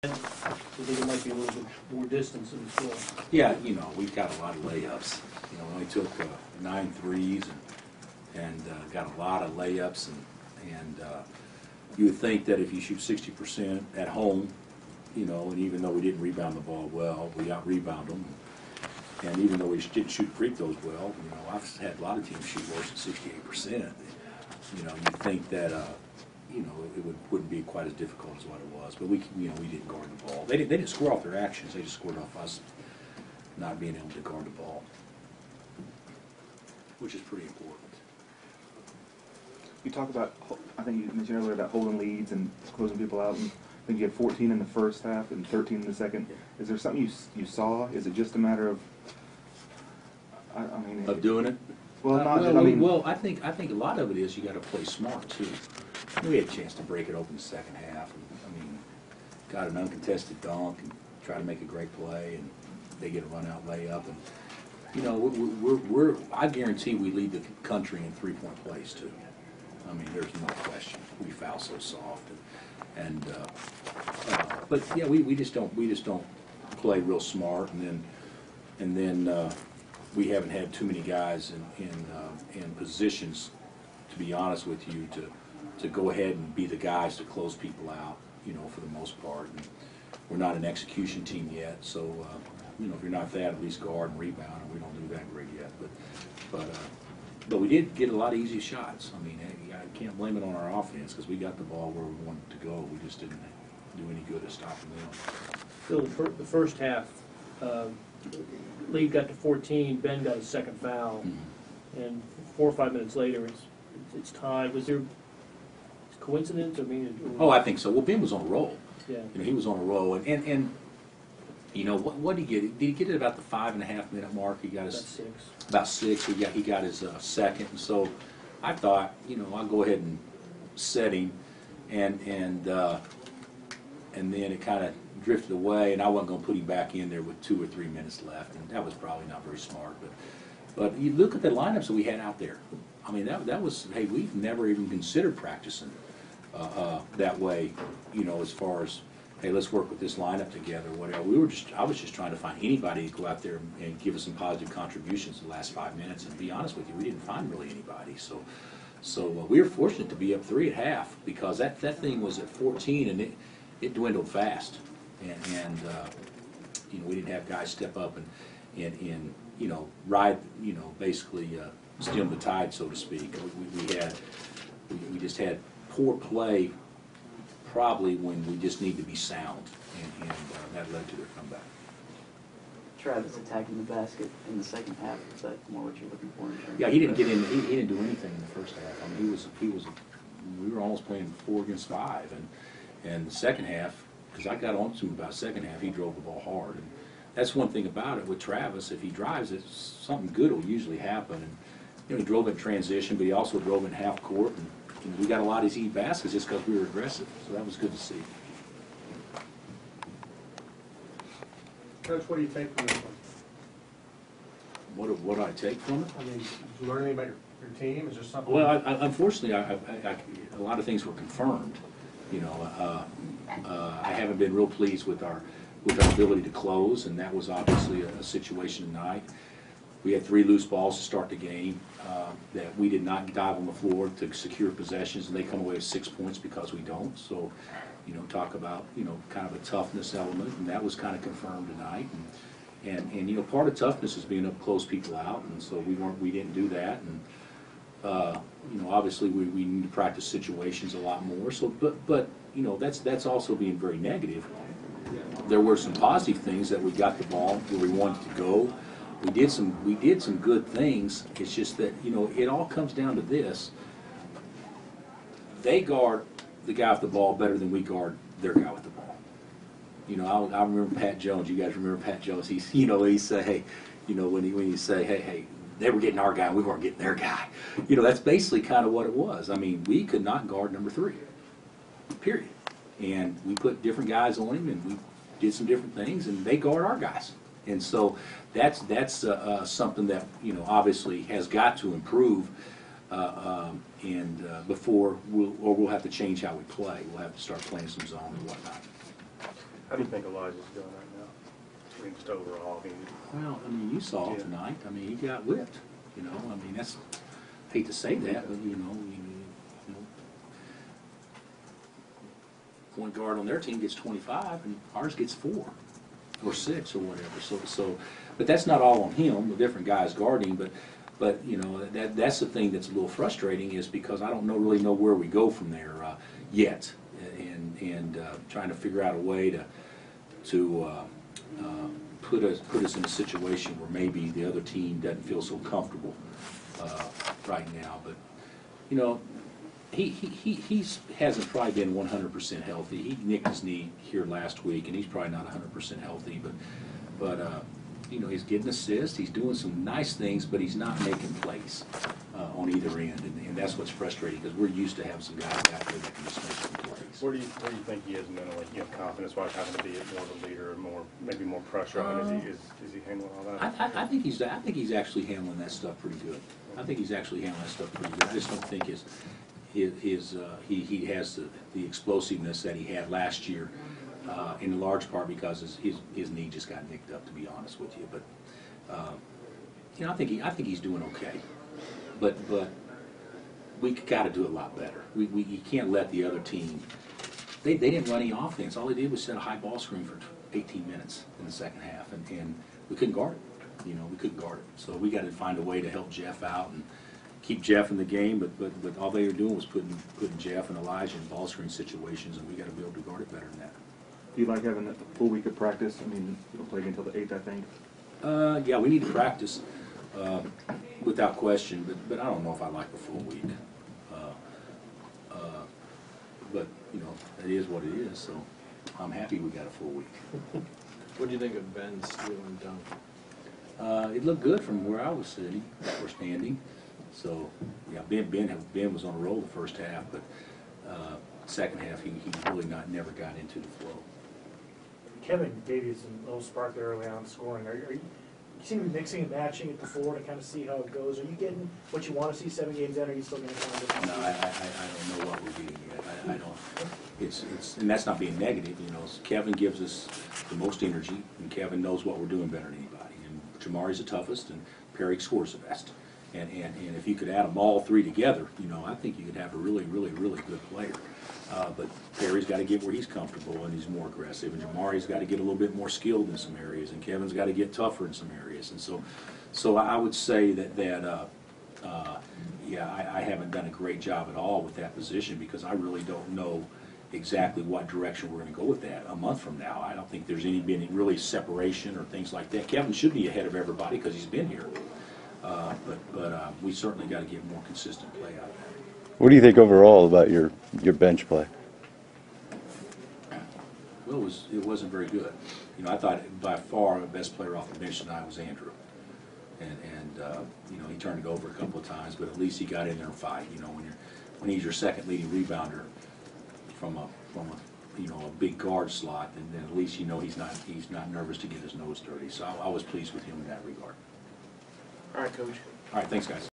I think it might be a little bit more distance in the score. Yeah, you know, we've got a lot of layups. You know, we only took 9 threes and got a lot of layups. And you would think that if you shoot 60% at home, you know, and even though we didn't rebound the ball well, we out-rebound them. And even though we didn't shoot free throws well, you know, I've had a lot of teams shoot worse than 68%. You know, you'd think that, you know, it wouldn't be quite as difficult as what it was. But we didn't guard the ball. They didn't score off their actions. They just scored off us not being able to guard the ball, which is pretty important. You talk about, I think you mentioned earlier about holding leads and closing people out. And I think you had 14 in the first half and 13 in the second. Yeah. Is there something you saw? Is it just a matter of, Of doing it? Well, not. Well, I think a lot of it is you got to play smart too. We had a chance to break it open the second half. I mean, got an uncontested dunk and try to make a great play, and they get a run-out layup. And you know, I guarantee we lead the country in three-point plays too. I mean, there's no question. We foul so soft, but yeah, we just don't play real smart, and then we haven't had too many guys in positions, to be honest with you, to go ahead and be the guys to close people out, you know, for the most part. And we're not an execution team yet, so you know, if you're not that, at least guard and rebound, and we don't do that great yet. But we did get a lot of easy shots. I mean, I can't blame it on our offense because we got the ball where we wanted to go. We just didn't do any good at stopping them. Phil, the first half, Lee got to 14. Ben got his second foul, and 4 or 5 minutes later, it's tied. Was there coincidence? I mean, oh, I think so. Well, Ben was on a roll. Yeah, you know, he was on a roll, and you know what did he get? Did he get it about the 5.5 minute mark? He got his about 6. He got his second, and so I thought, you know, I'll go ahead and set him, and then it kind of drifted away, and I wasn't going to put him back in there with 2 or 3 minutes left, and that was probably not very smart. But you look at the lineups that we had out there. I mean, that was, hey, we've never even considered practicing that way, you know, as far as, hey, let's work with this lineup together, whatever. I was just trying to find anybody to go out there and give us some positive contributions in the last 5 minutes. And to be honest with you, we didn't find really anybody. So we were fortunate to be up 3 at half because that thing was at 14 and it dwindled fast. And you know, we didn't have guys step up and you know, ride, you know, basically stem the tide, so to speak. We just had poor play probably when we just need to be sound, and that led to their comeback. Travis attacking the basket in the second half, is that more what you're looking for? Yeah, he didn't get in. He didn't do anything in the first half. I mean, we were almost playing 4 against 5, and the second half, because I got on to him about second half, he drove the ball hard, and that's one thing about it with Travis. If he drives it, something good will usually happen. And you know, he drove in transition, but he also drove in half court, and you know, we got a lot of easy baskets just because we were aggressive. So that was good to see. Coach, what do you take from this one? What do I take from it? I mean, did you learn anything about your team? Is there something? Well, unfortunately, a lot of things were confirmed. You know, I haven't been real pleased with our ability to close, and that was obviously a situation tonight. We had 3 loose balls to start the game that we did not dive on the floor to secure possessions, and they come away with 6 points because we don't. So, you know, talk about, you know, kind of a toughness element, and that was kind of confirmed tonight. And you know, part of toughness is being able to close people out, and so we didn't do that. And you know, obviously we need to practice situations a lot more. So, but you know, that's also being very negative. There were some positive things that we got the ball where we wanted to go. We did some good things. It's just that, you know, it all comes down to this. They guard the guy with the ball better than we guard their guy with the ball. You know, I remember Pat Jones. You guys remember Pat Jones? He's, you know, he say, hey, you know, when you say, hey, they were getting our guy, and we weren't getting their guy. You know, that's basically kind of what it was. I mean, we could not guard number 3, period. And we put different guys on him, and we did some different things, and they guard our guys. And so that's something that, you know, obviously has got to improve, before we'll have to change how we play. We'll have to start playing some zone and whatnot. How do you think Elijah's doing right now? I mean, just overall, I mean, Well, I mean, you saw Yeah. tonight. I mean, he got whipped. You know, I mean, that's hate to say that, but you know, point guard on their team gets 25, and ours gets 4 or 6 or whatever. But that's not all on him. The different guys guarding, but you know, that's the thing that's a little frustrating is because I don't really know where we go from there yet, and trying to figure out a way to put us in a situation where maybe the other team doesn't feel so comfortable right now. But you know, he hasn't probably been 100% healthy. He nicked his knee here last week, and he's probably not 100% healthy. But you know, he's getting assists. He's doing some nice things, but he's not making plays on either end, and that's what's frustrating because we're used to having some guys out there that can just make some plays. where do you think he is mentally, you know, confidence-wise, having to be more of a leader, maybe more pressure on him? Is he handling all that? I think he's actually handling that stuff pretty good. I think he's actually handling that stuff pretty good. I just don't think he has the explosiveness that he had last year, in large part because his knee just got nicked up, to be honest with you. But you know, I think he's doing okay. But we got to do a lot better. You can't let the other team. They didn't run any offense. All they did was set a high ball screen for 18 minutes in the second half, and we couldn't guard it. You know, we couldn't guard it. So we got to find a way to help Jeff out and keep Jeff in the game. But all they were doing was putting Jeff and Elijah in ball screen situations, and we got to be able to guard it better than that. Do you like having a full week of practice? I mean, you'll play until the 8th, I think. Yeah, we need to practice without question, but I don't know if I like the full week. But you know, it is what it is. So I'm happy we got a full week. What do you think of Ben's steal and dunk? It looked good from where I was sitting or standing. So yeah, Ben was on a roll the first half, but second half he really never got into the flow. Kevin gave you some little spark there early on scoring. You seem to be mixing and matching at the floor to kind of see how it goes. Are you getting what you want to see 7 games in, or are you still going to kind of? No, I don't know what we're getting yet. I don't. It's and that's not being negative. You know, Kevin gives us the most energy, and Kevin knows what we're doing better than anybody. And Jamari's the toughest, and Perry scores the best. And if you could add them all three together, you know, I think you could have a really good player. But Perry's got to get where he's comfortable and he's more aggressive, and Jamari's got to get a little bit more skilled in some areas, and Kevin's got to get tougher in some areas. And so I would say that yeah, I haven't done a great job at all with that position because I really don't know exactly what direction we're going to go with that a month from now. I don't think there's been really separation or things like that. Kevin should be ahead of everybody because he's been here. But we certainly got to get more consistent play out of that. What do you think overall about your bench play? Well, it wasn't very good. You know, I thought by far the best player off the bench tonight was Andrew, and you know, he turned it over a couple of times, but at least he got in there and fight. You know, when he's your second leading rebounder from a you know, a big guard slot, then at least you know he's not nervous to get his nose dirty. So I was pleased with him in that regard. All right, Coach. All right, thanks, guys.